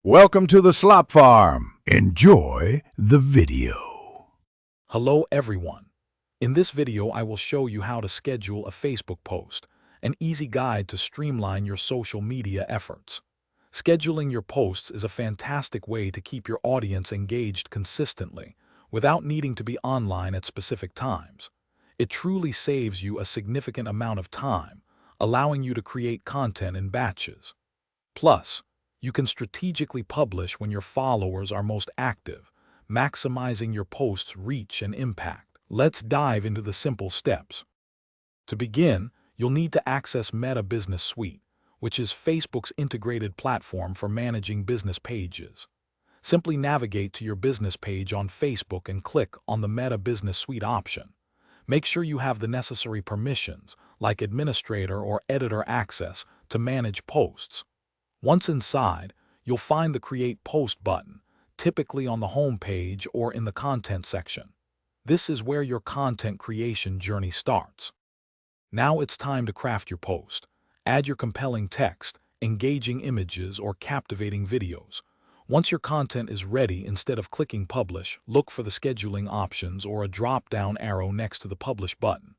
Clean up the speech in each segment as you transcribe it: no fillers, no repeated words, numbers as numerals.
Welcome to the Slop Farm. Enjoy the video. Hello everyone. In this video I will show you how to schedule a Facebook post, an easy guide to streamline your social media efforts. Scheduling your posts is a fantastic way to keep your audience engaged consistently, without needing to be online at specific times. It truly saves you a significant amount of time, allowing you to create content in batches. Plus, you can strategically publish when your followers are most active, maximizing your post's reach and impact. Let's dive into the simple steps. To begin, you'll need to access Meta Business Suite, which is Facebook's integrated platform for managing business pages. Simply navigate to your business page on Facebook and click on the Meta Business Suite option. Make sure you have the necessary permissions, like administrator or editor access, to manage posts. Once inside, you'll find the Create Post button, typically on the home page or in the content section. This is where your content creation journey starts. Now it's time to craft your post. Add your compelling text, engaging images, or captivating videos. Once your content is ready, instead of clicking Publish, look for the scheduling options or a drop-down arrow next to the Publish button.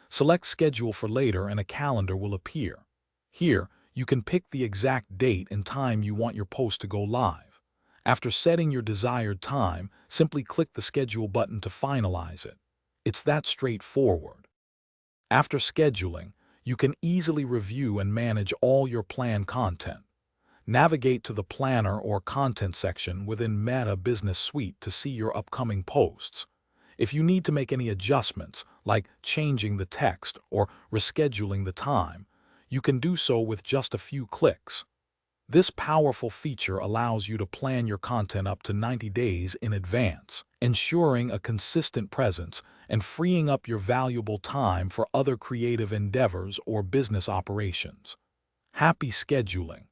Select Schedule for later and a calendar will appear. Here, you can pick the exact date and time you want your post to go live. After setting your desired time, simply click the Schedule button to finalize it. It's that straightforward. After scheduling, you can easily review and manage all your planned content. Navigate to the Planner or Content section within Meta Business Suite to see your upcoming posts. If you need to make any adjustments, like changing the text or rescheduling the time, you can do so with just a few clicks. This powerful feature allows you to plan your content up to 90 days in advance, ensuring a consistent presence and freeing up your valuable time for other creative endeavors or business operations. Happy scheduling!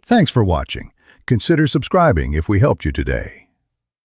Thanks for watching. Consider subscribing if we helped you today.